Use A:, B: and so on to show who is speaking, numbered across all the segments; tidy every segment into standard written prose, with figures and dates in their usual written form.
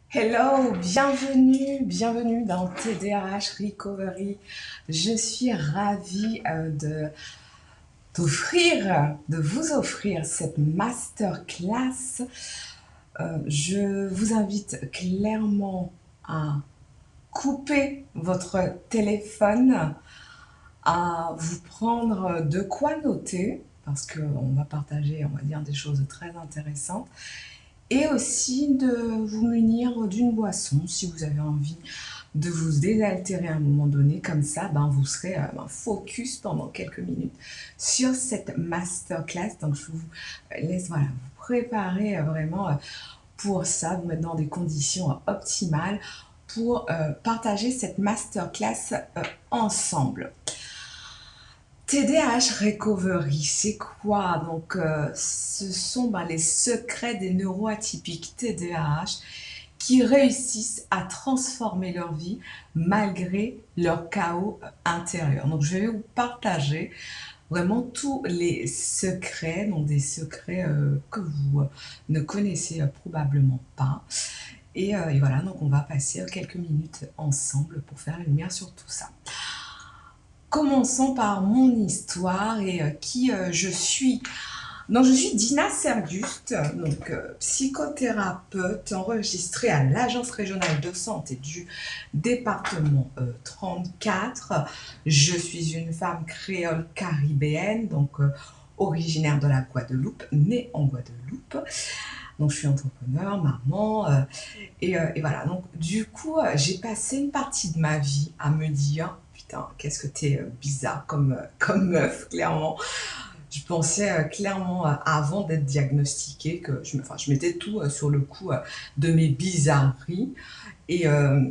A: Hello, bienvenue dans TDRH Recovery. Je suis ravie de vous offrir cette masterclass. Je vous invite clairement à couper votre téléphone, à vous prendre de quoi noter, parce qu'on va partager, on va dire, des choses très intéressantes. Et aussi de vous munir d'une boisson si vous avez envie de vous désaltérer à un moment donné. Comme ça, vous serez focus pendant quelques minutes sur cette masterclass. Donc, je vous laisse vous préparer vraiment pour ça, vous mettre dans des conditions optimales pour partager cette masterclass ensemble. TDAH Recovery, c'est quoi? Donc, ce sont les secrets des neuroatypiques TDAH qui réussissent à transformer leur vie malgré leur chaos intérieur. Donc, je vais vous partager vraiment tous les secrets, donc des secrets que vous ne connaissez probablement pas. Et voilà, donc on va passer quelques minutes ensemble pour faire la lumière sur tout ça. Commençons par mon histoire et qui je suis. Donc, je suis Dina Serguste, donc psychothérapeute enregistrée à l'Agence régionale de santé du département 34. Je suis une femme créole caribéenne, donc originaire de la Guadeloupe, née en Guadeloupe. Donc, je suis entrepreneur, maman, et voilà. Donc, du coup, j'ai passé une partie de ma vie à me dire, putain, qu'est-ce que t'es bizarre comme meuf, clairement. Je pensais clairement avant d'être diagnostiquée que je mettais tout sur le coup de mes bizarreries et, euh,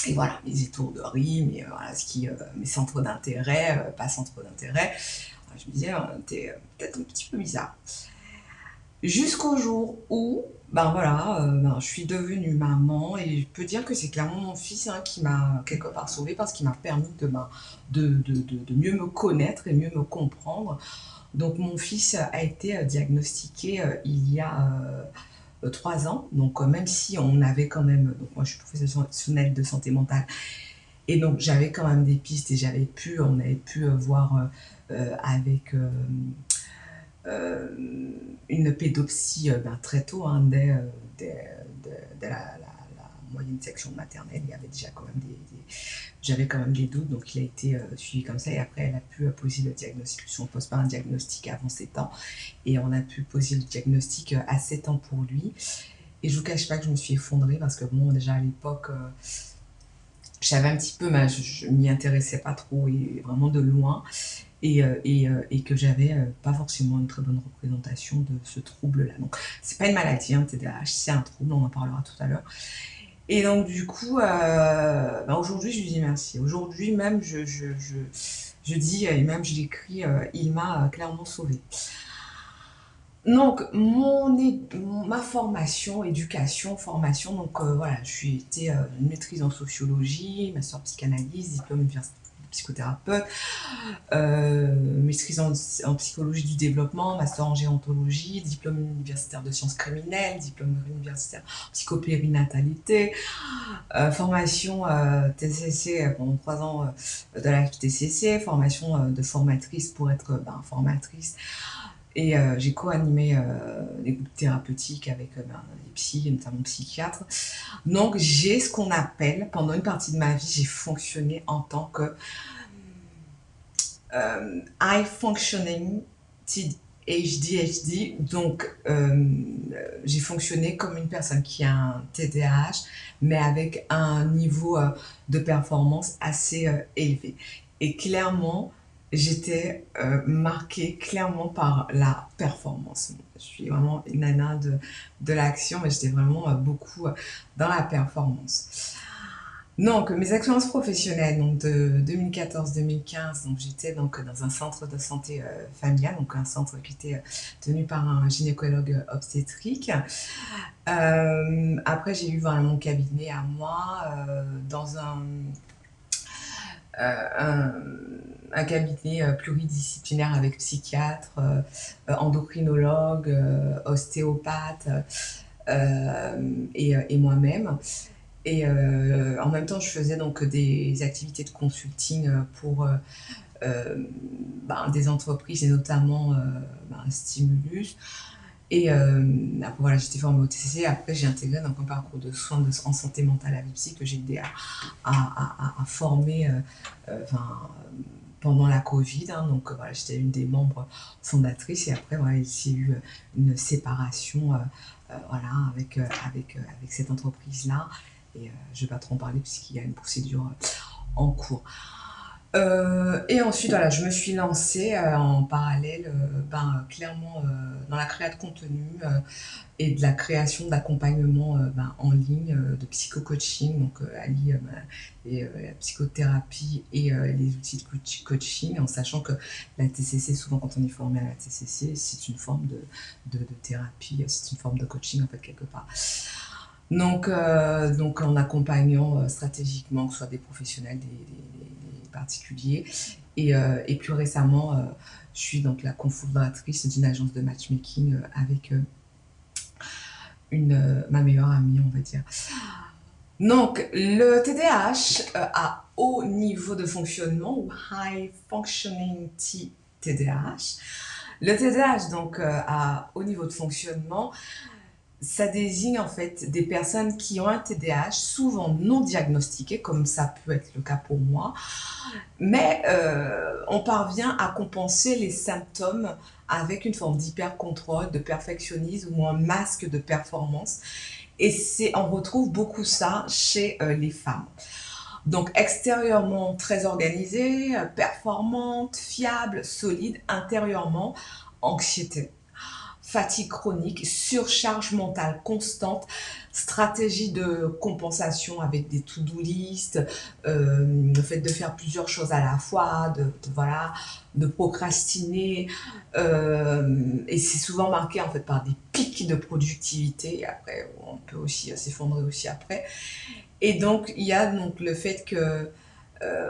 A: et voilà, mes étourderies, mes centres d'intérêt, pas centres d'intérêt. Je me disais, t'es peut-être un petit peu bizarre. Jusqu'au jour où, je suis devenue maman et je peux dire que c'est clairement mon fils qui m'a quelque part sauvée parce qu'il m'a permis de mieux me connaître et mieux me comprendre. Donc mon fils a été diagnostiqué il y a 3 ans. Donc même si on avait quand même, donc moi je suis professionnelle de santé mentale, et donc j'avais quand même des pistes et on avait pu voir avec euh, une pédopsie très tôt, dès la moyenne section maternelle. Il y avait déjà quand même j'avais quand même des doutes, donc il a été suivi comme ça. Et après, elle a pu poser le diagnostic. On ne pose pas un diagnostic avant 7 ans. Et on a pu poser le diagnostic à 7 ans pour lui. Et je ne vous cache pas que je me suis effondrée parce que, bon, déjà à l'époque, je savais un petit peu, mais je m'y intéressais pas trop et vraiment de loin. Et que j'avais pas forcément une très bonne représentation de ce trouble-là. Donc, c'est pas une maladie, TDAH, c'est un trouble, on en parlera tout à l'heure. Et donc, du coup, aujourd'hui, je lui dis merci. Aujourd'hui, même, je dis, et même je l'écris, il m'a clairement sauvée. Donc, ma formation, éducation, formation, donc voilà, je suis été une maîtrise en sociologie, master en psychanalyse, diplôme universitaire de psychothérapeute, maîtrise en psychologie du développement, master en gérontologie, diplôme universitaire de sciences criminelles, diplôme universitaire en psychopérinatalité, formation TCC pendant 3 ans de la TCC, formation de formatrice pour être formatrice. Et j'ai co-animé des groupes thérapeutiques avec des psys, notamment psychiatres. Donc j'ai ce qu'on appelle, pendant une partie de ma vie, j'ai fonctionné en tant que high functioning ADHD. Donc j'ai fonctionné comme une personne qui a un TDAH, mais avec un niveau de performance assez élevé. Et clairement, j'étais marquée clairement par la performance. Je suis vraiment une nana de l'action, mais j'étais vraiment beaucoup dans la performance. Donc, mes expériences professionnelles, donc de 2014-2015, donc j'étais donc dans un centre de santé familiale, donc un centre qui était tenu par un gynécologue obstétrique. Après, j'ai eu mon cabinet à moi dans un, un cabinet pluridisciplinaire avec psychiatre, endocrinologue, ostéopathe. et moi-même. Et en même temps, je faisais donc des activités de consulting pour des entreprises et notamment Stimulus. Et après, voilà, j'étais formée au TCC. Après, j'ai intégré donc un parcours de soins en santé mentale à l'IPSI que j'ai aidé à former pendant la Covid. Hein. Donc, voilà, j'étais une des membres fondatrices. Et après, voilà, il y a eu une séparation voilà, avec cette entreprise-là. Et je ne vais pas trop en parler puisqu'il y a une procédure en cours. Et ensuite, voilà, je me suis lancée en parallèle, clairement, dans la création de contenu et de la création d'accompagnement en ligne, de psycho-coaching, donc allie la psychothérapie et les outils de coaching, en sachant que la TCC, souvent quand on est formé à la TCC, c'est une forme de thérapie, c'est une forme de coaching en fait quelque part. Donc en accompagnant stratégiquement, que ce soit des professionnels, des particuliers. Et plus récemment, je suis donc la cofondatrice d'une agence de matchmaking avec ma meilleure amie, on va dire. Donc, le TDAH à haut niveau de fonctionnement, ou High Functioning TDAH. Le TDAH, donc, à haut niveau de fonctionnement, ça désigne en fait des personnes qui ont un TDAH, souvent non diagnostiqué, comme ça peut être le cas pour moi, mais on parvient à compenser les symptômes avec une forme d'hyper-contrôle, de perfectionnisme ou un masque de performance. Et on retrouve beaucoup ça chez les femmes. Donc extérieurement très organisée, performante, fiable, solide, intérieurement anxiété, fatigue chronique, surcharge mentale constante, stratégie de compensation avec des to-do list, le fait de faire plusieurs choses à la fois, de procrastiner, et c'est souvent marqué en fait par des pics de productivité. Et après, on peut aussi s'effondrer aussi après. Et donc il y a donc le fait que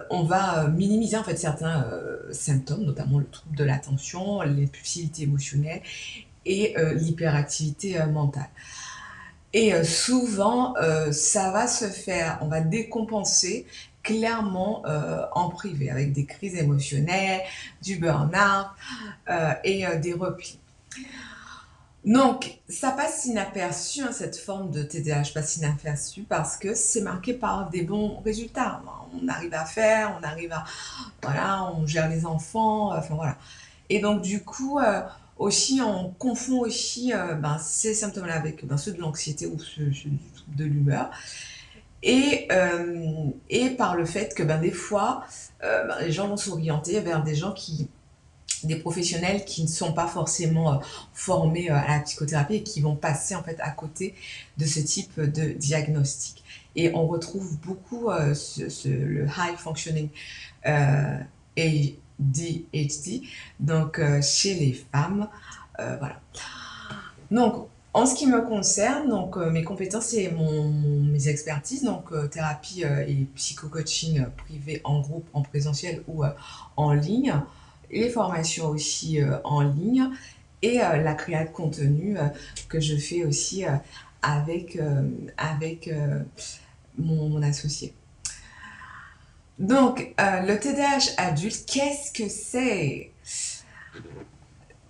A: on va minimiser en fait certains symptômes, notamment le trouble de l'attention, l'impulsivité émotionnelle et l'hyperactivité mentale. Et souvent, ça va se faire, on va décompenser clairement en privé, avec des crises émotionnelles, du burn-out et des replis. Donc, ça passe inaperçu, hein, cette forme de TDAH passe inaperçu parce que c'est marqué par des bons résultats. On arrive à faire, voilà, on gère les enfants, enfin voilà. Et donc, du coup, aussi, on confond aussi ces symptômes-là avec ceux de l'anxiété ou ceux de l'humeur. Et par le fait que des fois, les gens vont s'orienter vers des professionnels qui ne sont pas forcément formés à la psychothérapie et qui vont passer en fait à côté de ce type de diagnostic. Et on retrouve beaucoup le high functioning ADHD, donc chez les femmes, voilà. Donc, en ce qui me concerne, donc mes compétences et mes expertises, donc thérapie et psycho-coaching privé en groupe, en présentiel ou en ligne, les formations aussi en ligne et la création de contenu que je fais aussi avec mon associé. Donc, le TDAH adulte, qu'est-ce que c'est?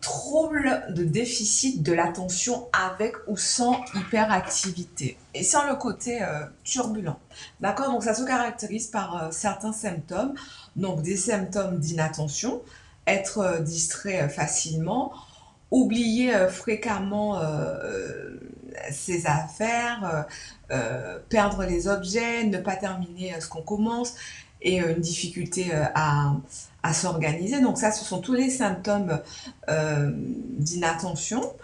A: Trouble de déficit de l'attention avec ou sans hyperactivité et sans le côté turbulent. D'accord? Donc ça se caractérise par certains symptômes, donc des symptômes d'inattention, être distrait facilement, oublier fréquemment ses affaires, perdre les objets, ne pas terminer ce qu'on commence et une difficulté à s'organiser. Donc ça, ce sont tous les symptômes d'inattention.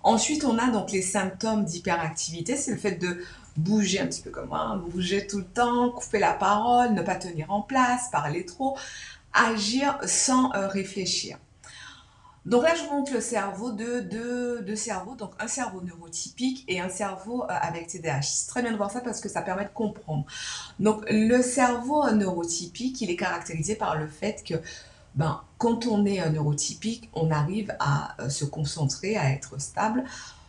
A: Ensuite, on a donc les symptômes d'hyperactivité, c'est le fait de bouger un petit peu comme moi, hein, bouger tout le temps, couper la parole, ne pas tenir en place, parler trop, agir sans réfléchir. Donc là, je vous montre le cerveau deux cerveaux, donc un cerveau neurotypique et un cerveau avec TDAH. C'est très bien de voir ça parce que ça permet de comprendre. Donc le cerveau neurotypique, il est caractérisé par le fait que quand on est neurotypique, on arrive à se concentrer, à être stable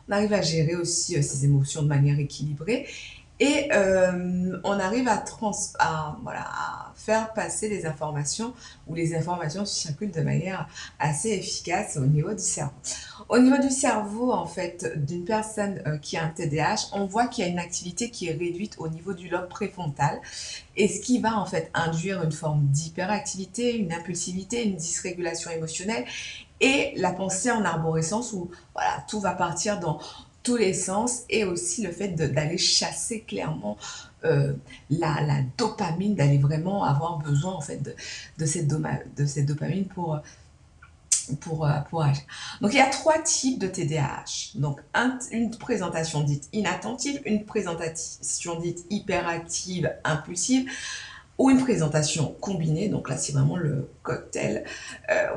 A: on arrive à gérer aussi ses émotions de manière équilibrée et on arrive voilà, à faire passer les informations ou les informations circulent de manière assez efficace au niveau du cerveau. Au niveau du cerveau, en fait, d'une personne qui a un TDAH, on voit qu'il y a une activité qui est réduite au niveau du lobe préfrontal et ce qui va en fait induire une forme d'hyperactivité, une impulsivité, une dysrégulation émotionnelle et la pensée en arborescence où voilà, tout va partir dans tous les sens et aussi le fait d'aller chasser clairement euh, la dopamine, d'aller vraiment avoir besoin en fait de cette dopamine pour agir. Donc il y a 3 types de TDAH. Donc une présentation dite inattentive, une présentation dite hyperactive, impulsive, ou une présentation combinée. Donc là c'est vraiment le cocktail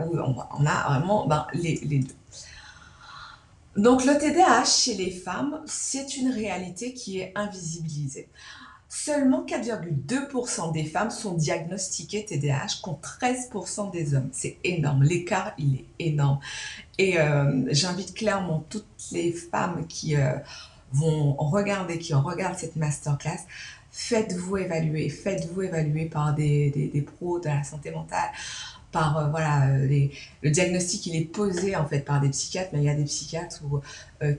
A: où on a vraiment les deux. Donc le TDAH chez les femmes, c'est une réalité qui est invisibilisée. Seulement 4,2% des femmes sont diagnostiquées TDAH contre 13% des hommes. C'est énorme, l'écart il est énorme. Et j'invite clairement toutes les femmes qui qui regardent cette masterclass, faites-vous évaluer par des pros de la santé mentale, par voilà, le diagnostic il est posé en fait par des psychiatres, mais il y a des psychiatres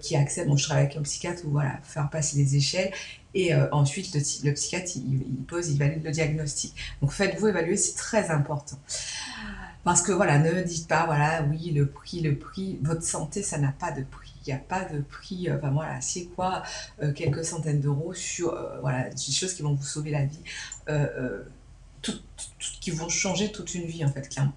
A: qui acceptent. Bon, je travaille avec un psychiatre où voilà, faire passer les échelles et ensuite le psychiatre il valide le diagnostic. Donc faites-vous évaluer, c'est très important. Parce que voilà, ne dites pas voilà, oui, le prix, votre santé ça n'a pas de prix. Il n'y a pas de prix, enfin voilà, c'est quoi quelques centaines d'euros sur voilà, des choses qui vont vous sauver la vie. Qui vont changer toute une vie en fait, clairement.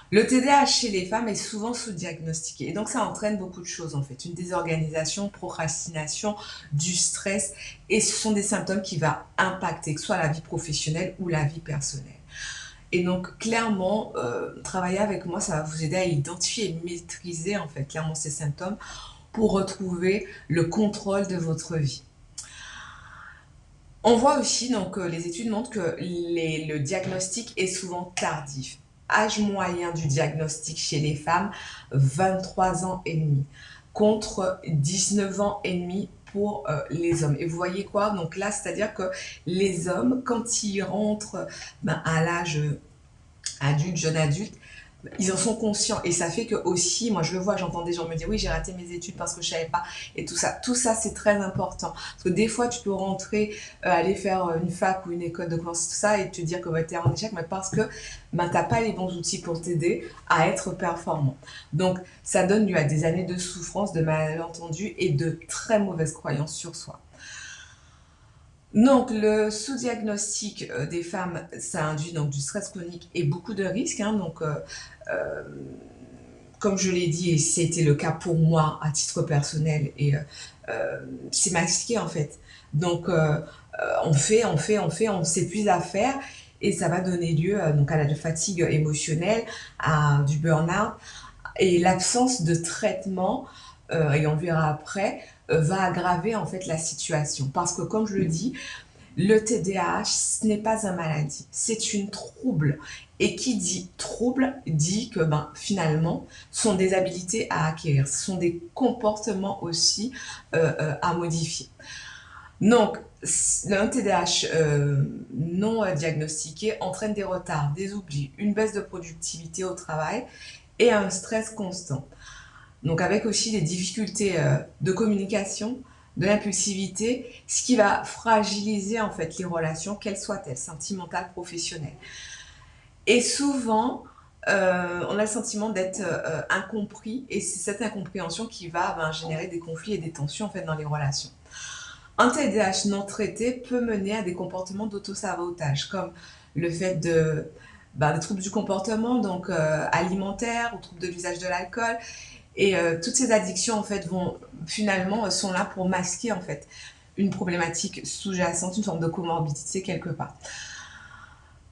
A: Le TDAH chez les femmes est souvent sous-diagnostiqué et donc ça entraîne beaucoup de choses en fait, une désorganisation, procrastination, du stress et ce sont des symptômes qui vont impacter que ce soit la vie professionnelle ou la vie personnelle. Et donc clairement, travailler avec moi, ça va vous aider à identifier et maîtriser en fait clairement ces symptômes pour retrouver le contrôle de votre vie. On voit aussi, donc les études montrent que le diagnostic est souvent tardif. Âge moyen du diagnostic chez les femmes, 23 ans et demi, contre 19 ans et demi pour les hommes. Et vous voyez quoi? Donc là, c'est-à-dire que les hommes, quand ils rentrent à l'âge adulte, jeune adulte, ils en sont conscients et ça fait que aussi, moi je le vois, j'entends des gens me dire oui j'ai raté mes études parce que je savais pas et tout ça c'est très important parce que des fois tu peux rentrer, aller faire une fac ou une école de commerce tout ça et te dire que t'es en échec mais parce que t'as pas les bons outils pour t'aider à être performant. Donc ça donne lieu à des années de souffrance, de malentendus et de très mauvaises croyances sur soi. Donc, le sous-diagnostic des femmes, ça induit donc du stress chronique et beaucoup de risques. Hein, donc, euh, comme je l'ai dit, et c'était le cas pour moi à titre personnel, et c'est masqué en fait. Donc, on s'épuise à faire, et ça va donner lieu donc à la fatigue émotionnelle, à du burn-out, et l'absence de traitement, et on le verra après, va aggraver en fait la situation. Parce que comme je le dis, le TDAH, ce n'est pas une maladie, c'est une trouble. Et qui dit trouble dit que finalement, ce sont des habilités à acquérir, ce sont des comportements aussi à modifier. Donc, un TDAH non diagnostiqué entraîne des retards, des oublis, une baisse de productivité au travail et un stress constant. Donc avec aussi des difficultés de communication, de l'impulsivité, ce qui va fragiliser en fait les relations, quelles soient-elles, sentimentales, professionnelles. Et souvent, on a le sentiment d'être incompris et c'est cette incompréhension qui va générer des conflits et des tensions en fait dans les relations. Un TDAH non traité peut mener à des comportements d'auto-sabotage, comme le fait des troubles du comportement, donc alimentaire, ou troubles de l'usage de l'alcool, et toutes ces addictions en fait vont finalement sont là pour masquer en fait une problématique sous-jacente, une forme de comorbidité quelque part.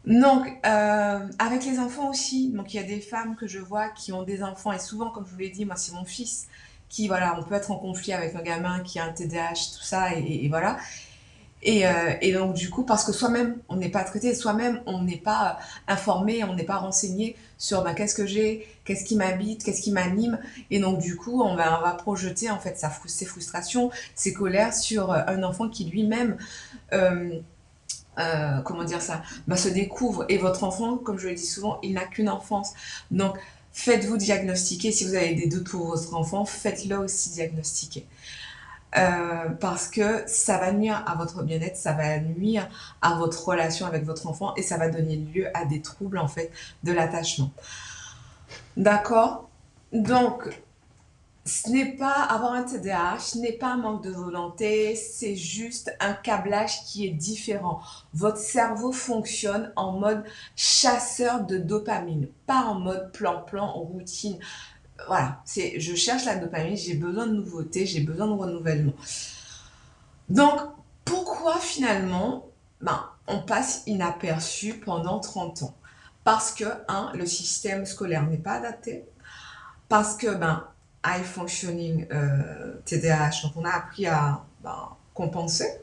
A: Donc avec les enfants aussi, donc il y a des femmes que je vois qui ont des enfants et souvent comme je vous l'ai dit, moi c'est mon fils qui voilà, on peut être en conflit avec un gamin qui a un TDAH tout ça et voilà. Et donc du coup, parce que soi-même, on n'est pas traité, soi-même, on n'est pas informé, on n'est pas renseigné sur bah, qu'est-ce que j'ai, qu'est-ce qui m'habite, qu'est-ce qui m'anime. Et donc du coup, on va projeter en fait ses frustrations, ses colères sur un enfant qui lui-même, euh, comment dire ça, bah, se découvre. Et votre enfant, comme je le dis souvent, il n'a qu'une enfance. Donc faites-vous diagnostiquer. Si vous avez des doutes pour votre enfant, faites-le aussi diagnostiquer. Parce que ça va nuire à votre bien-être, ça va nuire à votre relation avec votre enfant et ça va donner lieu à des troubles en fait de l'attachement. D'accord? Donc, ce n'est pas avoir un TDAH, ce n'est pas un manque de volonté, c'est juste un câblage qui est différent. Votre cerveau fonctionne en mode chasseur de dopamine, pas en mode plan-plan, routine. Voilà, c'est je cherche la dopamine, j'ai besoin de nouveautés, j'ai besoin de renouvellement. Donc, pourquoi finalement on passe inaperçu pendant 30 ans? Parce que, un, le système scolaire n'est pas adapté, parce que, high functioning TDAH, donc on a appris à compenser.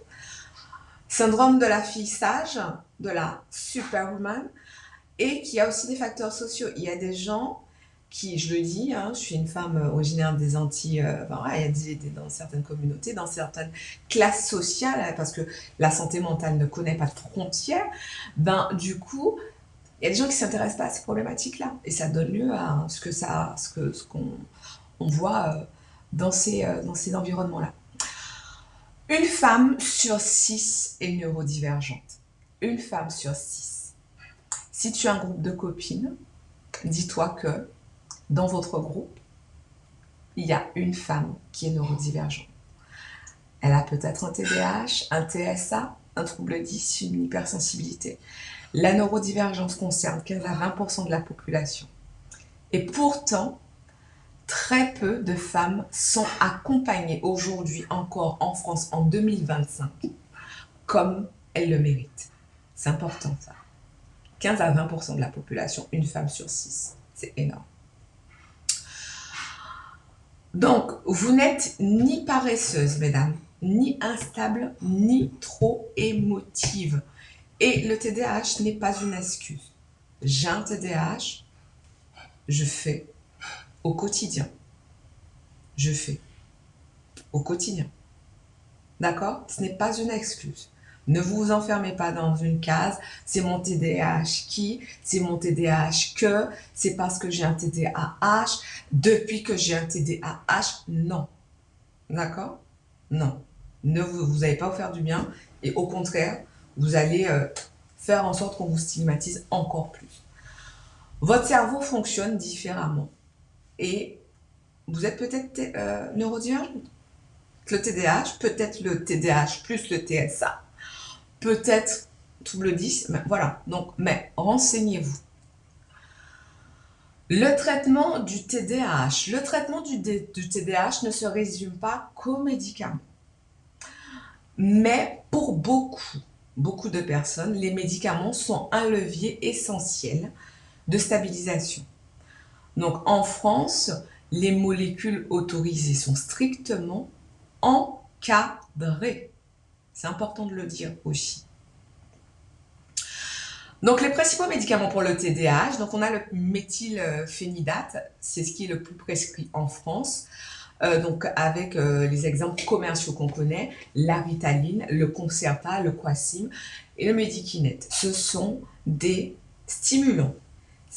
A: Syndrome de la fille sage, de la superwoman, et qu'il y a aussi des facteurs sociaux. Il y a des gens qui, je le dis, hein, je suis une femme originaire des Antilles, il y a dans certaines communautés, dans certaines classes sociales, parce que la santé mentale ne connaît pas de frontières, du coup, il y a des gens qui ne s'intéressent pas à ces problématiques-là. Et ça donne lieu à ce qu'on on voit dans ces environnements-là. Une femme sur 6 est neurodivergente. Une femme sur 6. Si tu as un groupe de copines, dis-toi que dans votre groupe, il y a une femme qui est neurodivergente. Elle a peut-être un TDAH, un TSA, un trouble 10, une hypersensibilité. La neurodivergence concerne 15 à 20% de la population. Et pourtant, très peu de femmes sont accompagnées aujourd'hui encore en France en 2025 comme elles le méritent. C'est important ça. 15 à 20% de la population, une femme sur 6. C'est énorme. Donc, vous n'êtes ni paresseuse, mesdames, ni instable, ni trop émotive. Et le TDAH n'est pas une excuse. J'ai un TDAH, je fais au quotidien. Je fais au quotidien. D'accord? Ce n'est pas une excuse. Ne vous enfermez pas dans une case. C'est mon TDAH qui, c'est mon TDAH que, c'est parce que j'ai un TDAH, depuis que j'ai un TDAH. Non. D'accord? Non. Ne vous allez pas vous faire du bien et au contraire, vous allez faire en sorte qu'on vous stigmatise encore plus. Votre cerveau fonctionne différemment et vous êtes peut-être neurodivergent. Le TDAH, peut-être le TDAH plus le TSA, peut-être trouble 10, mais voilà. Donc, mais renseignez-vous. Le traitement du TDAH. Le traitement du TDAH ne se résume pas qu'aux médicaments. Mais pour beaucoup de personnes, les médicaments sont un levier essentiel de stabilisation. Donc en France, les molécules autorisées sont strictement encadrées. C'est important de le dire aussi. Donc les principaux médicaments pour le TDAH, donc on a le méthylphénidate, c'est ce qui est le plus prescrit en France. Donc avec les exemples commerciaux qu'on connaît, la Ritaline, le Concerta, le Quasim et le Medikinet. Ce sont des stimulants.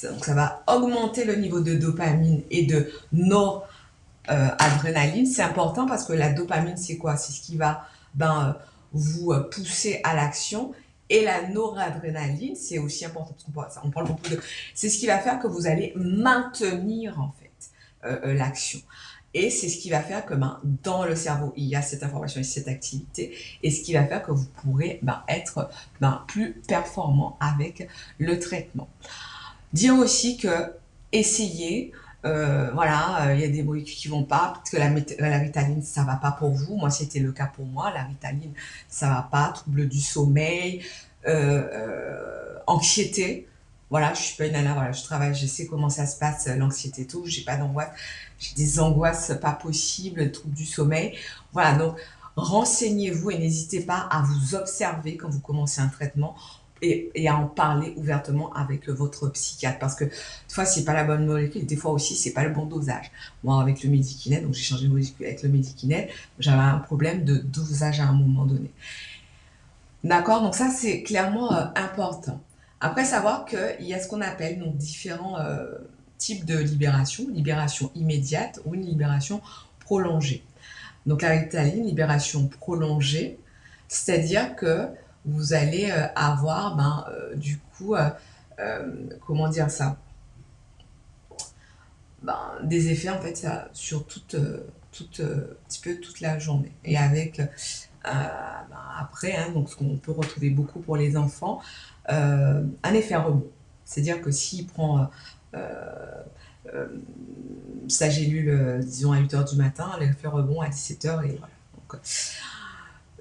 A: Donc ça va augmenter le niveau de dopamine et de noradrénaline. C'est important parce que la dopamine, c'est quoi? C'est ce qui va vous pousser à l'action. Et la noradrénaline, c'est aussi important, on parle beaucoup de... C'est ce qui va faire que vous allez maintenir en fait l'action. Et c'est ce qui va faire que dans le cerveau, il y a cette information et cette activité, et ce qui va faire que vous pourrez être plus performant avec le traitement. Dire aussi que essayez, il y a des molécules qui vont pas, peut-être que la Ritaline, ça va pas pour vous. Moi, c'était le cas pour moi. La Ritaline, ça va pas. Trouble du sommeil, anxiété. Voilà, je suis pas une nana, voilà, je travaille, je sais comment ça se passe, l'anxiété et tout. J'ai pas d'angoisse, j'ai des angoisses pas possibles, troubles du sommeil. Voilà, donc Renseignez-vous et n'hésitez pas à vous observer quand vous commencez un traitement et à en parler ouvertement avec votre psychiatre. Parce que des fois, c'est pas la bonne molécule, des fois aussi, c'est pas le bon dosage. Moi, avec le Medikinet, donc j'ai changé de molécule avec le Medikinet, j'avais un problème de dosage à un moment donné. D'accord? Donc ça, c'est clairement important. Après, savoir qu'il y a ce qu'on appelle donc différents types de libération, libération immédiate ou une libération prolongée. Donc la Ritaline, libération prolongée, c'est-à-dire que vous allez avoir du coup, comment dire ça, des effets en fait sur un petit peu toute la journée. Et avec après, hein, donc ce qu'on peut retrouver beaucoup pour les enfants, un effet rebond. C'est-à-dire que s'il prend euh, sa gélule, disons à 8h du matin, l'effet rebond à 17h et voilà. Donc,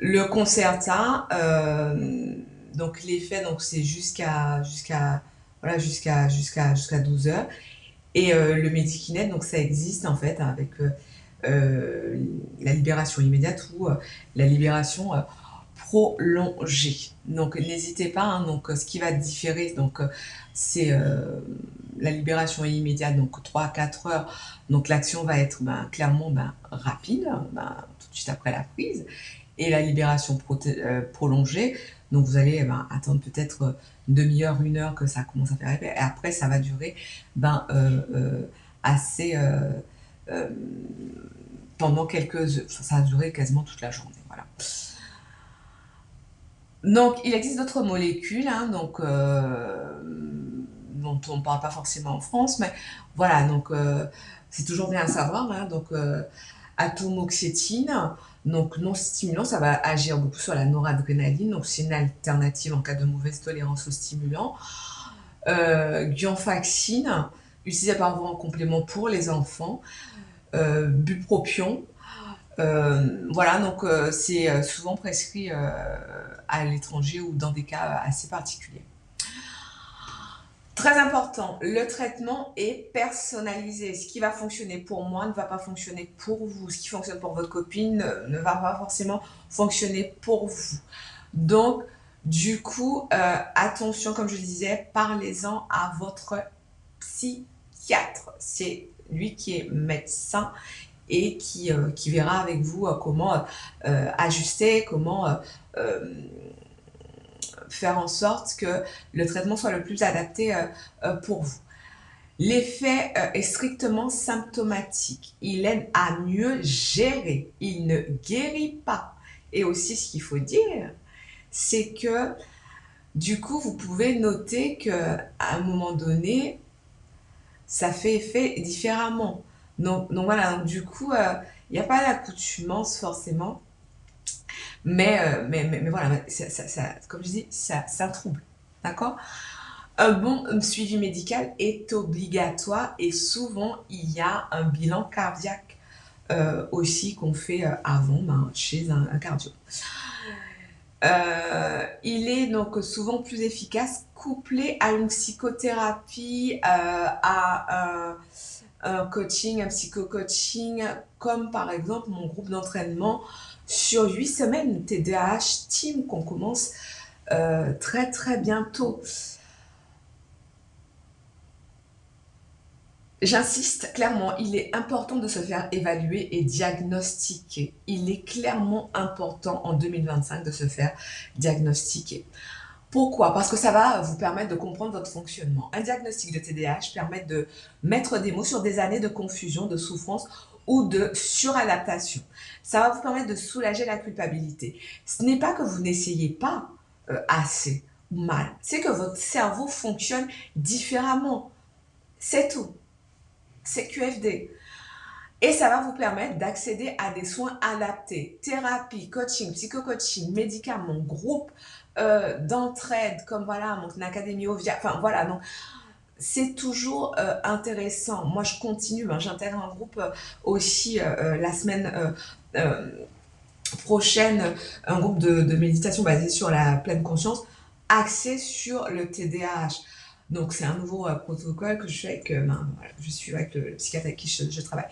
A: le Concerta, donc l'effet, donc c'est jusqu'à 12h. Et le Medikinet, donc ça existe en fait avec la libération immédiate ou la libération prolongée. Donc n'hésitez pas, hein, donc ce qui va différer, donc c'est la libération immédiate, donc 3 à 4 heures. Donc l'action va être clairement rapide, tout de suite après la prise. Et la libération prolongée, donc vous allez attendre peut-être une demi-heure, une heure que ça commence à faire effet. Et après, ça va durer assez euh, pendant quelques heures. Ça va durer quasiment toute la journée. Voilà. Donc, il existe d'autres molécules, hein, donc, dont on ne parle pas forcément en France, mais voilà, donc c'est toujours bien à savoir. Hein, donc, atomoxétine, donc non stimulant, ça va agir beaucoup sur la noradrénaline, donc c'est une alternative en cas de mauvaise tolérance aux stimulants. Guanfacine, utilisé par voie en complément pour les enfants. Bupropion, voilà, donc c'est souvent prescrit à l'étranger ou dans des cas assez particuliers. Très important, le traitement est personnalisé. Ce qui va fonctionner pour moi ne va pas fonctionner pour vous. Ce qui fonctionne pour votre copine ne va pas forcément fonctionner pour vous. Donc, du coup, attention, comme je disais, parlez-en à votre psychiatre. C'est lui qui est médecin et qui verra avec vous comment ajuster, comment faire en sorte que le traitement soit le plus adapté pour vous. L'effet est strictement symptomatique. Il aide à mieux gérer. Il ne guérit pas. Et aussi, ce qu'il faut dire, c'est que du coup, vous pouvez noter qu'à un moment donné, ça fait effet différemment. Donc voilà, donc du coup, il n'y a pas d'accoutumance forcément. Mais voilà, comme je dis, c'est un trouble. D'accord? Un bon suivi médical est obligatoire et souvent il y a un bilan cardiaque aussi qu'on fait avant chez un cardio. Il est donc souvent plus efficace couplé à une psychothérapie, à un coaching, un psycho-coaching, comme par exemple mon groupe d'entraînement sur 8 semaines TDAH Team qu'on commence très très bientôt. J'insiste clairement, il est important de se faire évaluer et diagnostiquer. Il est clairement important en 2025 de se faire diagnostiquer. Pourquoi? Parce que ça va vous permettre de comprendre votre fonctionnement. Un diagnostic de TDAH permet de mettre des mots sur des années de confusion, de souffrance ou de suradaptation. Ça va vous permettre de soulager la culpabilité. Ce n'est pas que vous n'essayez pas assez ou mal, c'est que votre cerveau fonctionne différemment. C'est tout. C'est QFD. Et ça va vous permettre d'accéder à des soins adaptés. Thérapie, coaching, psycho-coaching, médicaments, groupe d'entraide, comme voilà, mon académie Ovia. Enfin voilà, donc c'est toujours intéressant. Moi, je continue, j'intègre un groupe aussi la semaine prochaine, un groupe de méditation basé sur la pleine conscience, axé sur le TDAH. Donc, c'est un nouveau protocole que je fais avec, voilà, je suis avec le psychiatre avec qui je travaille.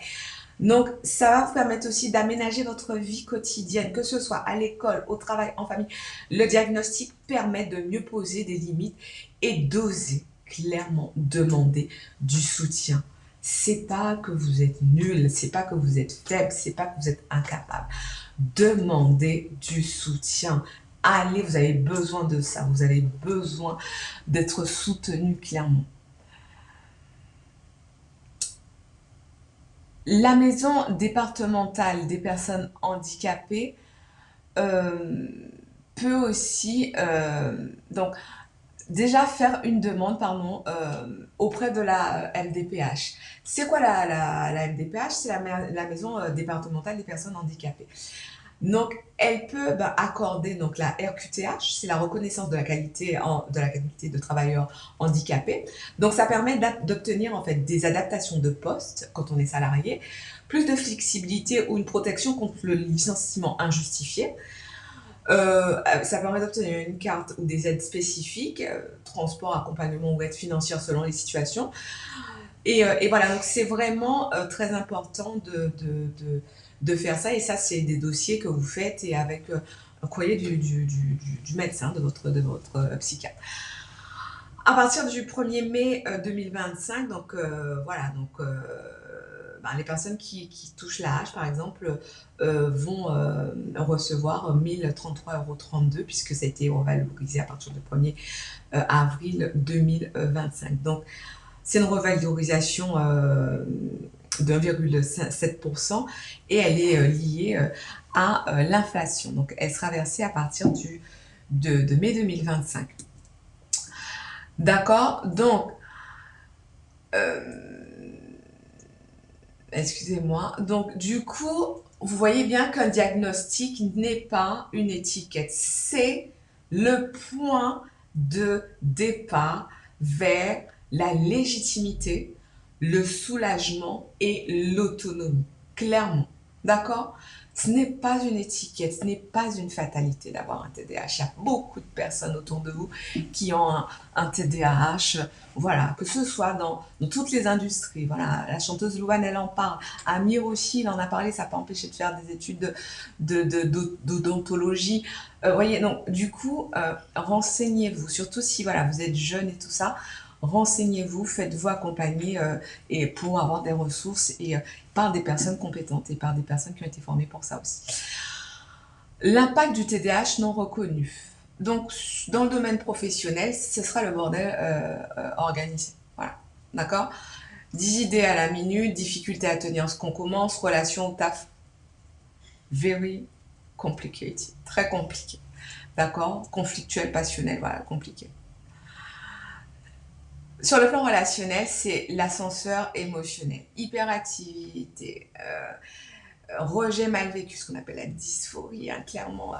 A: Donc, ça va vous permettre aussi d'aménager votre vie quotidienne, que ce soit à l'école, au travail, en famille. Le diagnostic permet de mieux poser des limites et d'oser clairement demander du soutien. C'est pas que vous êtes nul, c'est pas que vous êtes faible, c'est pas que vous êtes incapable. Demandez du soutien. Allez, vous avez besoin de ça, vous avez besoin d'être soutenu clairement. La maison départementale des personnes handicapées euh, peut aussi donc déjà faire une demande pardon, auprès de la MDPH. C'est quoi la MDPH? C'est la maison départementale des personnes handicapées. Donc, elle peut accorder donc la RQTH, c'est la reconnaissance de la qualité de travailleur handicapé. Donc, ça permet d'obtenir en fait des adaptations de poste quand on est salarié, plus de flexibilité ou une protection contre le licenciement injustifié. Ça permet d'obtenir une carte ou des aides spécifiques, transport, accompagnement ou aide financière selon les situations. Et voilà, donc c'est vraiment très important de faire ça. Et ça, c'est des dossiers que vous faites et avec un courrier du médecin, de votre psychiatre. À partir du 1er mai 2025, donc voilà, donc les personnes qui touchent l'âge, par exemple, vont recevoir 1033,32 € puisque ça a été revalorisé à partir du 1er avril 2025. Donc, c'est une revalorisation de 1,7% et elle est liée à l'inflation. Donc, elle sera versée à partir de mai 2025. D'accord? Donc, excusez-moi. Donc, du coup, vous voyez bien qu'un diagnostic n'est pas une étiquette. C'est le point de départ vers la légitimité, le soulagement et l'autonomie. Clairement. D'accord? Ce n'est pas une étiquette, ce n'est pas une fatalité d'avoir un TDAH. Il y a beaucoup de personnes autour de vous qui ont un TDAH, voilà, que ce soit dans toutes les industries. Voilà, la chanteuse Louane, elle en parle. Amir aussi, il en a parlé, ça n'a pas empêché de faire des études d'odontologie. Voyez, donc du coup, renseignez-vous, surtout si voilà, vous êtes jeune et tout ça, renseignez-vous, faites-vous accompagner et pour avoir des ressources et par des personnes compétentes et par des personnes qui ont été formées pour ça aussi. L'impact du TDAH non reconnu. Donc, dans le domaine professionnel, ce sera le bordel organisé. Voilà, d'accord? 10 idées à la minute, difficulté à tenir ce qu'on commence, relation au taf. Very complicated, très compliqué. D'accord? Conflictuel, passionnel, voilà, compliqué. Sur le plan relationnel, c'est l'ascenseur émotionnel. Hyperactivité, rejet mal vécu, ce qu'on appelle la dysphorie, hein, clairement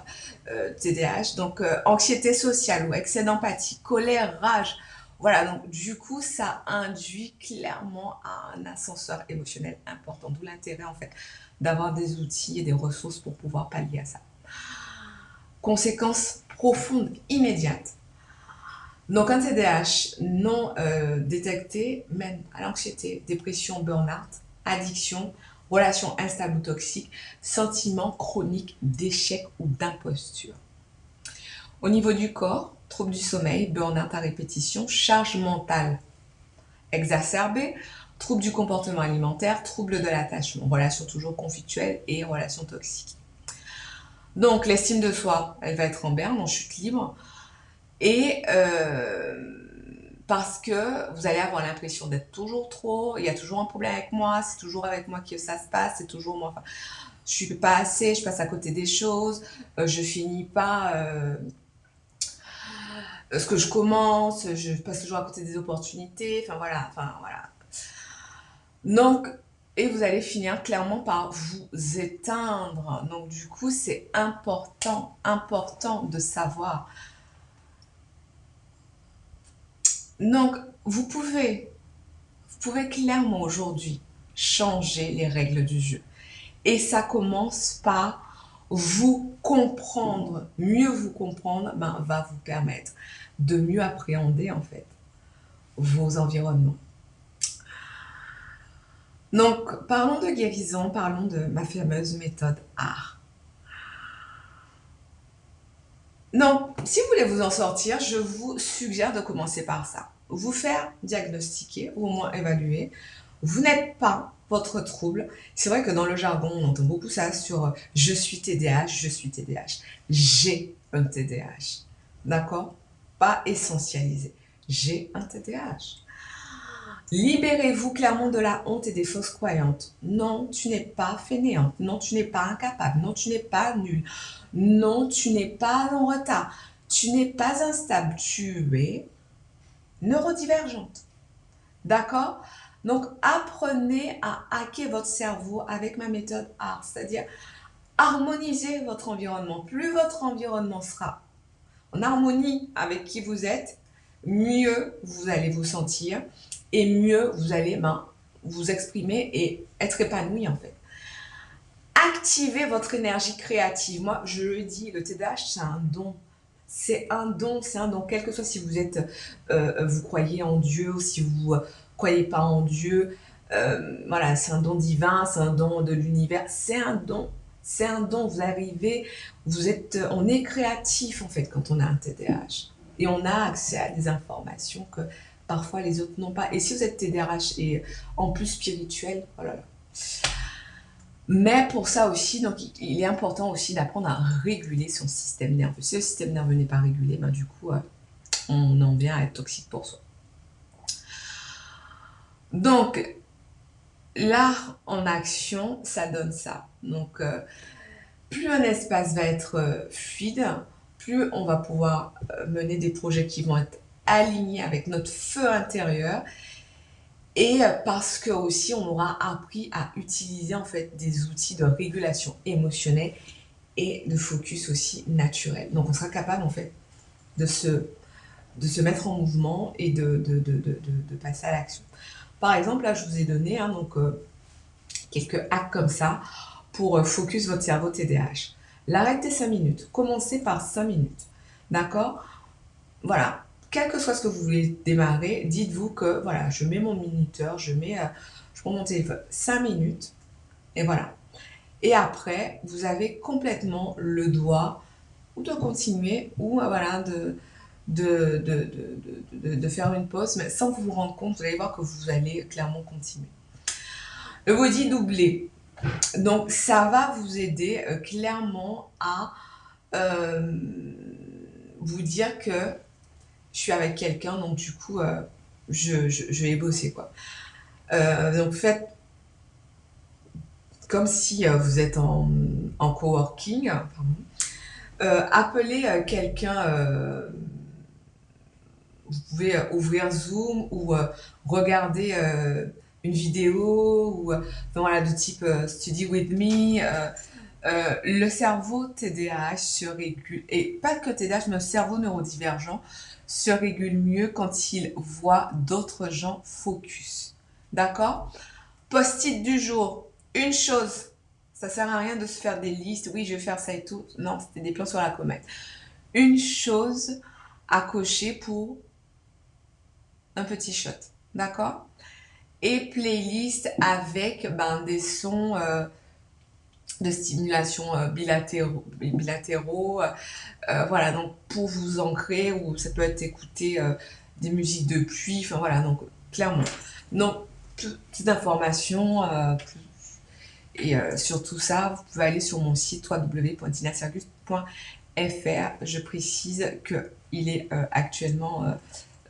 A: TDAH. Donc, anxiété sociale ou excès d'empathie, colère, rage. Voilà, donc du coup, ça induit clairement un ascenseur émotionnel important. D'où l'intérêt, en fait, d'avoir des outils et des ressources pour pouvoir pallier à ça. Conséquences profondes, immédiates. Donc, un TDAH non détecté mène à l'anxiété, dépression, burn-out, addiction, relations instables ou toxiques, sentiments chroniques d'échec ou d'imposture. Au niveau du corps, troubles du sommeil, burn-out à répétition, charge mentale exacerbée, troubles du comportement alimentaire, troubles de l'attachement, relations toujours conflictuelles et relations toxiques. Donc, l'estime de soi, elle va être en berne, en chute libre. Et parce que vous allez avoir l'impression d'être toujours trop, il y a toujours un problème avec moi, c'est toujours avec moi que ça se passe, c'est toujours moi, enfin, je suis pas assez, je passe à côté des choses, je finis pas ce que je commence, je passe toujours à côté des opportunités, enfin voilà. Donc, et vous allez finir clairement par vous éteindre. Donc du coup, c'est important de savoir. Donc, vous pouvez clairement aujourd'hui changer les règles du jeu. Et ça commence par vous comprendre. Mieux vous comprendre va vous permettre de mieux appréhender en fait vos environnements. Donc, parlons de guérison, parlons de ma fameuse méthode art. Donc, si vous voulez vous en sortir, je vous suggère de commencer par ça. Vous faire diagnostiquer ou au moins évaluer. Vous n'êtes pas votre trouble. C'est vrai que dans le jargon, on entend beaucoup ça sur je suis TDAH, je suis TDAH. J'ai un TDAH. D'accord? Pas essentialisé. J'ai un TDAH. Libérez-vous clairement de la honte et des fausses croyances. Non, tu n'es pas fainéante. Non, tu n'es pas incapable. Non, tu n'es pas nul. Non, tu n'es pas en retard. Tu n'es pas instable. Tu es neurodivergente. D'accord? Donc, apprenez à hacker votre cerveau avec ma méthode ART, c'est-à-dire harmoniser votre environnement. Plus votre environnement sera en harmonie avec qui vous êtes, mieux vous allez vous sentir et mieux vous allez vous exprimer et être épanoui en fait. Activez votre énergie créative. Moi, je le dis, le TDAH, c'est un don. C'est un don, c'est un don. Quel que soit si vous êtes, vous croyez en Dieu ou si vous croyez pas en Dieu, voilà, c'est un don divin, c'est un don de l'univers, c'est un don. C'est un don. Vous arrivez, on est créatif en fait quand on a un TDAH et on a accès à des informations que parfois les autres n'ont pas. Et si vous êtes TDAH et en plus spirituel, oh là là. Mais pour ça aussi, donc, il est important aussi d'apprendre à réguler son système nerveux. Si le système nerveux n'est pas régulé, ben, du coup, on en vient à être toxique pour soi. Donc, l'art en action, ça donne ça. Donc, plus un espace va être fluide, plus on va pouvoir mener des projets qui vont être alignés avec notre feu intérieur. Et parce que aussi, on aura appris à utiliser en fait des outils de régulation émotionnelle et de focus aussi naturel. Donc on sera capable en fait de se mettre en mouvement et de passer à l'action. Par exemple, là je vous ai donné quelques hacks comme ça pour focus votre cerveau TDAH. L'arrêtez 5 minutes. Commencez par 5 minutes. D'accord? Voilà. Quel que soit ce que vous voulez démarrer, dites-vous que voilà, je mets mon minuteur, je prends mon téléphone 5 minutes et voilà. Et après, vous avez complètement le droit ou de continuer ou voilà, de faire une pause, mais sans vous rendre compte, vous allez voir que vous allez clairement continuer. Le body doublé. Donc, ça va vous aider clairement à euh, vous dire que je suis avec quelqu'un, donc du coup, je vais bosser, quoi. Donc, faites comme si vous êtes en coworking, pardon. Appelez quelqu'un, vous pouvez ouvrir Zoom ou regarder une vidéo ou enfin, voilà, de type Study with me. Le cerveau TDAH se régule, et pas que TDAH, mais le cerveau neurodivergent se régule mieux quand il voit d'autres gens focus. D'accord? Post-it du jour, une chose. Ça sert à rien de se faire des listes. Oui, je vais faire ça et tout. Non, c'était des plans sur la comète. Une chose à cocher pour un petit shot. D'accord? Et playlist avec des sons de stimulation bilatéraux. Voilà, donc pour vous ancrer, ou ça peut être écouter des musiques de pluie. Enfin voilà, donc clairement. Donc, petites informations. Et sur tout ça, vous pouvez aller sur mon site www.tinasirgus.fr. Je précise qu'il est actuellement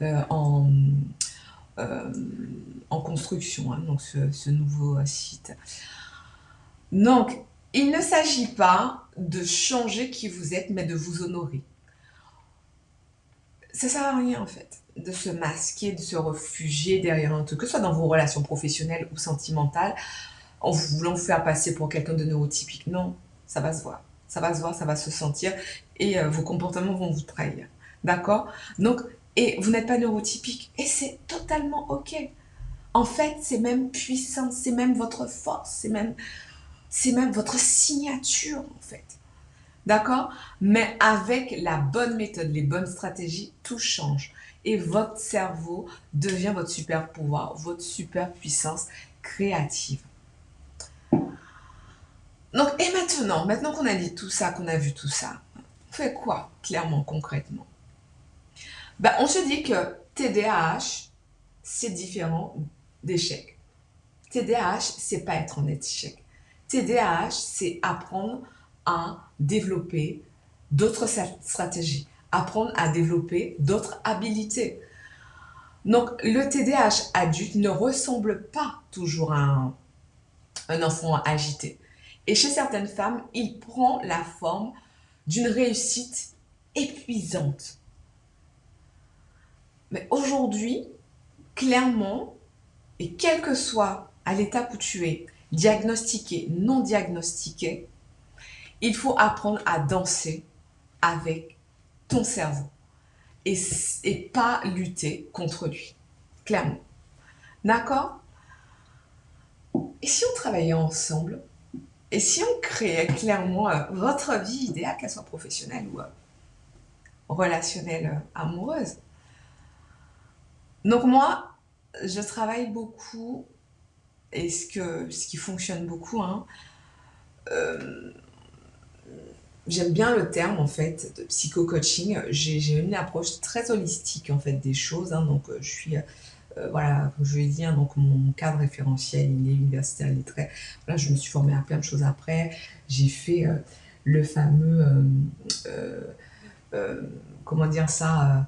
A: euh, en, euh, en construction, hein, donc ce nouveau site. Donc, il ne s'agit pas de changer qui vous êtes, mais de vous honorer. Ça sert à rien en fait de se masquer, de se réfugier derrière un truc, que ce soit dans vos relations professionnelles ou sentimentales, en voulant vous faire passer pour quelqu'un de neurotypique. Non, ça va se voir. Ça va se voir, ça va se sentir et vos comportements vont vous trahir. D'accord? Donc, et vous n'êtes pas neurotypique et c'est totalement ok. En fait, c'est même puissant, c'est même votre force, c'est même votre signature en fait. D'accord? Mais avec la bonne méthode, les bonnes stratégies, tout change. Et votre cerveau devient votre super pouvoir, votre super puissance créative. Donc, et maintenant qu'on a dit tout ça, qu'on a vu tout ça, on fait quoi, clairement, concrètement? Ben, on se dit que TDAH, c'est différent d'échec. TDAH, c'est pas être en échec. TDAH, c'est apprendre à développer d'autres stratégies, apprendre à développer d'autres habilités. Donc, le TDAH adulte ne ressemble pas toujours à un enfant agité. Et chez certaines femmes, il prend la forme d'une réussite épuisante. Mais aujourd'hui, clairement, et quel que soit à l'étape où tu es, diagnostiqué, non diagnostiqué, il faut apprendre à danser avec ton cerveau et pas lutter contre lui, clairement. D'accord? Et si on travaillait ensemble, et si on créait clairement votre vie idéale, qu'elle soit professionnelle ou relationnelle, amoureuse. Donc moi, je travaille beaucoup, et ce qui fonctionne beaucoup, hein, j'aime bien le terme en fait de psycho-coaching. J'ai une approche très holistique en fait des choses, hein, donc je suis voilà, comme je l'ai dit, hein, donc mon cadre référentiel, il est universitaire, il est très... Voilà, je me suis formée à plein de choses après. J'ai fait le fameux, euh, euh, comment dire ça,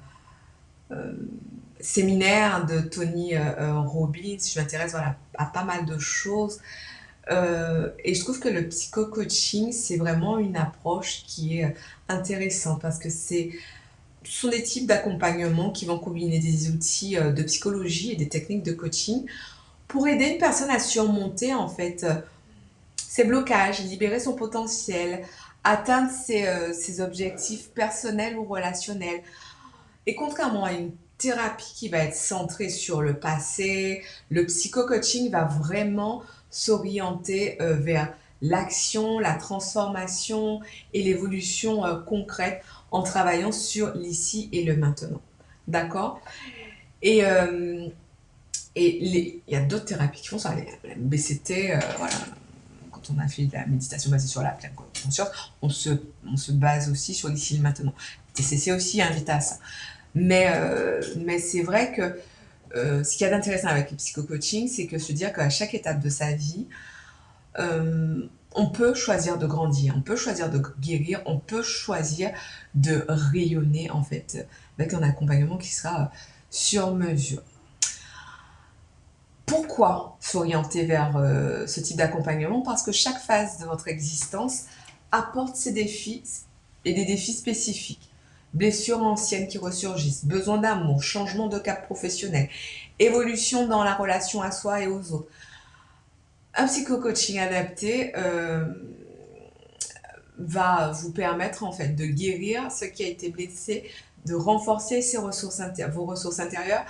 A: séminaire de Tony Robbins. Je m'intéresse voilà, à pas mal de choses. Et je trouve que le psycho-coaching, c'est vraiment une approche qui est intéressante parce que ce sont des types d'accompagnement qui vont combiner des outils de psychologie et des techniques de coaching pour aider une personne à surmonter en fait ses blocages, libérer son potentiel, atteindre ses objectifs personnels ou relationnels. Et contrairement à une thérapie qui va être centrée sur le passé, le psycho-coaching va vraiment s'orienter vers l'action, la transformation et l'évolution concrète en travaillant sur l'ici et le maintenant. D'accord? Et, il y a d'autres thérapies qui font ça. La BCT, voilà, quand on a fait de la méditation basée sur la pleine conscience, on se base aussi sur l'ici et le maintenant. TCC aussi invite à ça. Mais c'est vrai que ce qu'il y a d'intéressant avec le psycho-coaching, c'est que se dire qu'à chaque étape de sa vie, on peut choisir de grandir, on peut choisir de guérir, on peut choisir de rayonner en fait avec un accompagnement qui sera sur mesure. Pourquoi s'orienter vers ce type d'accompagnement? Parce que chaque phase de votre existence apporte ses défis et des défis spécifiques. Blessures anciennes qui ressurgissent, besoin d'amour, changement de cap professionnel, évolution dans la relation à soi et aux autres. Un psycho-coaching adapté va vous permettre en fait de guérir ce qui a été blessé, de renforcer vos ressources intérieures,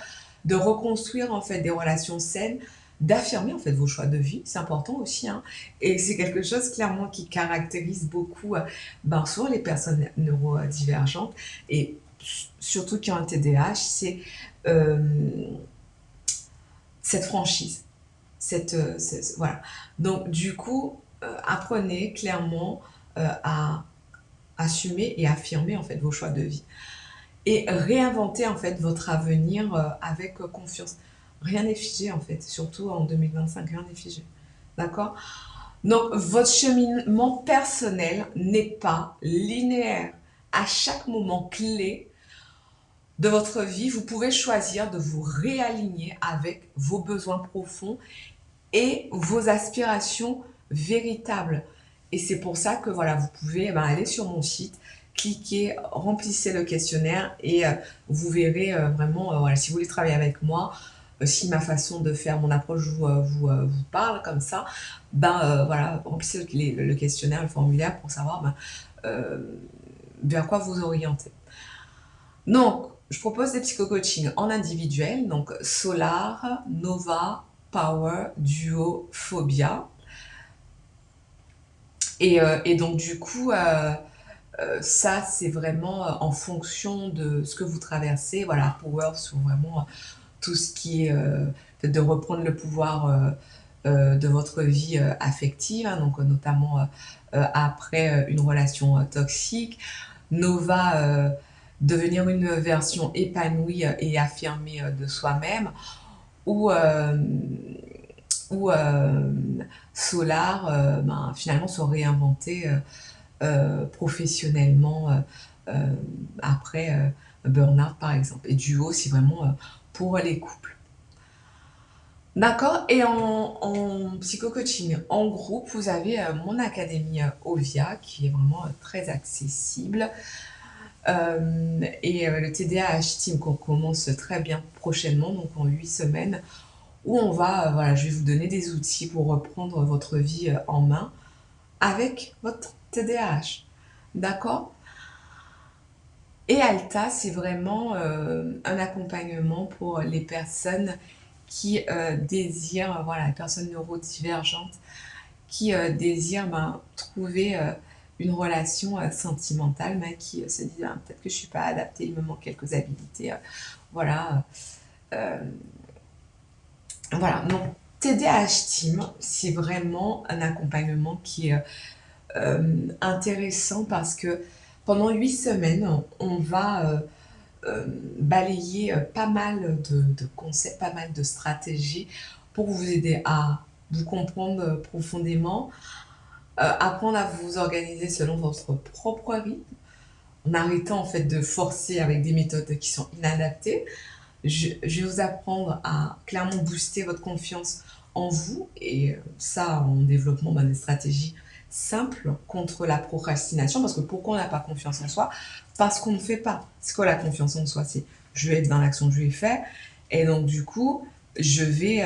A: de reconstruire en fait des relations saines, d'affirmer en fait vos choix de vie, c'est important aussi, hein. Et c'est quelque chose clairement qui caractérise beaucoup souvent les personnes neurodivergentes et surtout qui ont un TDAH, c'est cette franchise, voilà. Donc du coup, apprenez clairement à assumer et affirmer en fait vos choix de vie et réinventer en fait votre avenir avec confiance. Rien n'est figé en fait, surtout en 2025, rien n'est figé. D'accord? Donc votre cheminement personnel n'est pas linéaire. À chaque moment clé de votre vie, vous pouvez choisir de vous réaligner avec vos besoins profonds et vos aspirations véritables. Et c'est pour ça que voilà, vous pouvez aller sur mon site, cliquez, remplissez le questionnaire et vous verrez vraiment, voilà, si vous voulez travailler avec moi, si ma façon de faire mon approche vous parle comme ça, voilà, remplissez le questionnaire, le formulaire pour savoir vers quoi vous orienter. Donc, je propose des psycho-coaching en individuel, donc Solar, Nova, Power, Duo, Phobia. Et donc du coup, ça c'est vraiment en fonction de ce que vous traversez. Voilà, Power sur vraiment tout ce qui est de reprendre le pouvoir de votre vie affective, hein, donc notamment après une relation toxique. Nova, devenir une version épanouie et affirmée de soi-même, ou, Solar, ben, finalement se réinventer professionnellement euh, après burn-out par exemple. Et duo, c'est vraiment pour les couples. D'accord. Et en psycho-coaching en groupe, vous avez mon académie Ovia qui est vraiment très accessible. Le TDAH Team qu'on commence très bien prochainement, donc en 8 semaines, où on va, voilà, je vais vous donner des outils pour reprendre votre vie en main avec votre TDAH. D'accord. Et Alta, c'est vraiment un accompagnement pour les personnes qui désirent, voilà, les personnes neurodivergentes, qui désirent ben, trouver une relation sentimentale, mais qui se disent ah, peut-être que je ne suis pas adaptée, il me manque quelques habilités. Voilà. Euh, voilà. Donc, TDAH Team, c'est vraiment un accompagnement qui est intéressant parce que pendant 8 semaines, on va balayer pas mal de concepts, pas mal de stratégies pour vous aider à vous comprendre profondément, apprendre à vous organiser selon votre propre rythme, en arrêtant en fait de forcer avec des méthodes qui sont inadaptées. Je vais vous apprendre à clairement booster votre confiance en vous et ça en développement des stratégies simples contre la procrastination. Parce que pourquoi on n'a pas confiance en soi? Parce qu'on ne fait pas. C'est quoi la confiance en soi? C'est je vais être dans l'action, je vais faire. Et donc du coup, je vais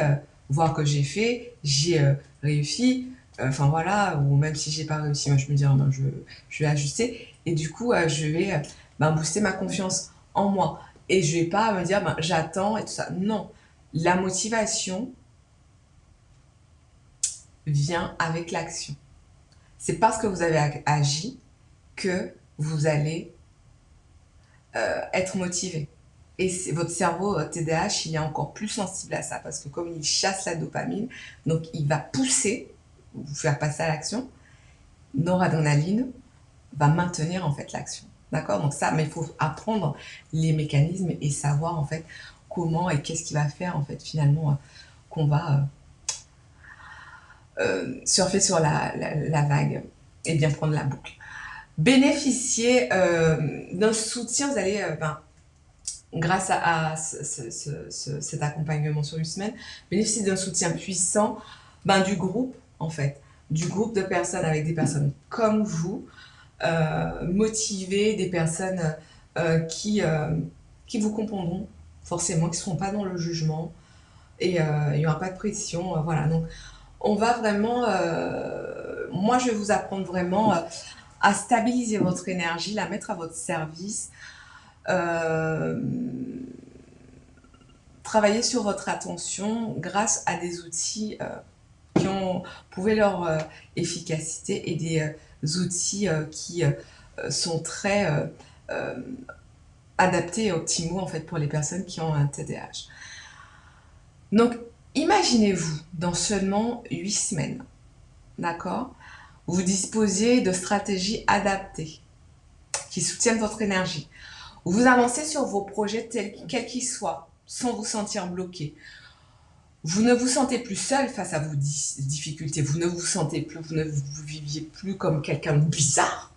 A: voir que j'ai fait, j'ai réussi. Enfin voilà, ou même si j'ai pas réussi, moi je me dis ah, ben, je vais ajuster. Et du coup, je vais booster ma confiance en moi. Et je vais pas me dire, ben, j'attends et tout ça. Non, la motivation vient avec l'action. C'est parce que vous avez agi que vous allez être motivé. Et votre cerveau TDAH, il est encore plus sensible à ça parce que comme il chasse la dopamine, donc il va pousser, vous faire passer à l'action. Noradrénaline va maintenir en fait l'action. D'accord. Donc ça, mais il faut apprendre les mécanismes et savoir en fait comment et qu'est-ce qui va faire en fait finalement qu'on va surfer sur la vague et bien prendre la boucle. Bénéficier d'un soutien, vous allez, grâce à cet accompagnement sur une semaine, bénéficier d'un soutien puissant du groupe en fait, du groupe de personnes avec des personnes comme vous, motiver des personnes qui vous comprendront forcément, qui ne seront pas dans le jugement et il n'y aura pas de pression. Voilà, donc on va vraiment, moi je vais vous apprendre vraiment à stabiliser votre énergie, la mettre à votre service, euh, travailler sur votre attention grâce à des outils qui ont prouvé leur efficacité et des outils qui sont très euh, adaptés et optimaux en fait pour les personnes qui ont un TDAH. Donc, imaginez-vous dans seulement 8 semaines, d'accord? Vous disposez de stratégies adaptées qui soutiennent votre énergie. Vous avancez sur vos projets quels qu'ils soient, sans vous sentir bloqué. Vous ne vous sentez plus seul face à vos difficultés. Vous ne vous sentez plus, vous ne vous viviez plus comme quelqu'un de bizarre.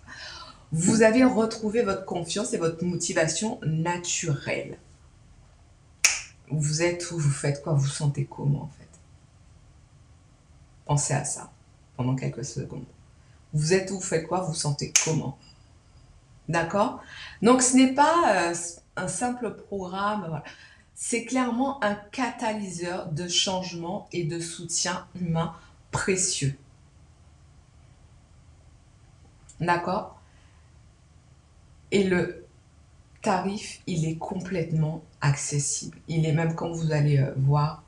A: Vous avez retrouvé votre confiance et votre motivation naturelle. Vous êtes où, vous faites quoi, vous sentez comment en fait. Pensez à ça pendant quelques secondes. Vous êtes où, vous faites quoi, vous sentez comment. D'accord? Donc ce n'est pas un simple programme, voilà. C'est clairement un catalyseur de changement et de soutien humain précieux. D'accord? Et le tarif, il est complètement accessible. Il est même quand vous allez voir,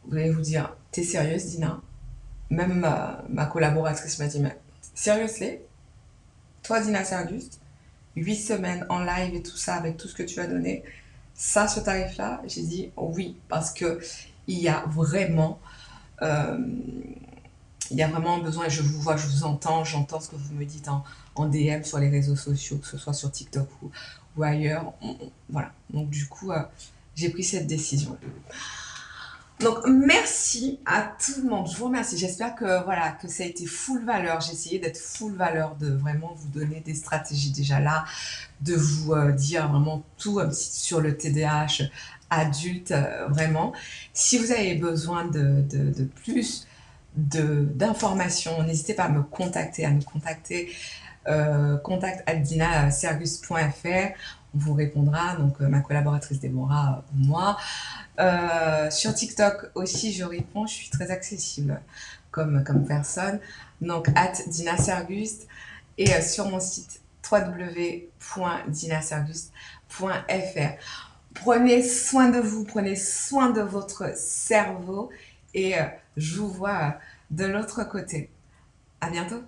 A: vous allez vous dire, t'es sérieuse, Dina? Même ma collaboratrice m'a dit, mais seriously? Toi, Dina Saint-Just, 8 semaines en live et tout ça, avec tout ce que tu as donné, ça, ce tarif-là, j'ai dit oui, parce que il y a vraiment Euh, il y a vraiment besoin, je vous vois, je vous entends, j'entends ce que vous me dites en DM sur les réseaux sociaux, que ce soit sur TikTok ou ailleurs. Voilà. Donc du coup, j'ai pris cette décision. Donc merci à tout le monde, je vous remercie. J'espère que voilà que ça a été full valeur. J'ai essayé d'être full valeur, de vraiment vous donner des stratégies déjà là, de vous dire vraiment tout sur le TDAH adulte, vraiment. Si vous avez besoin de plus d'informations, n'hésitez pas à me contacter, contact@dinasergus.fr. On vous répondra, donc ma collaboratrice Déborah ou moi. Sur TikTok aussi, je réponds, je suis très accessible comme personne. Donc, @dinasergus et sur mon site www.dinasergus.fr. Prenez soin de vous, prenez soin de votre cerveau et je vous vois de l'autre côté. À bientôt.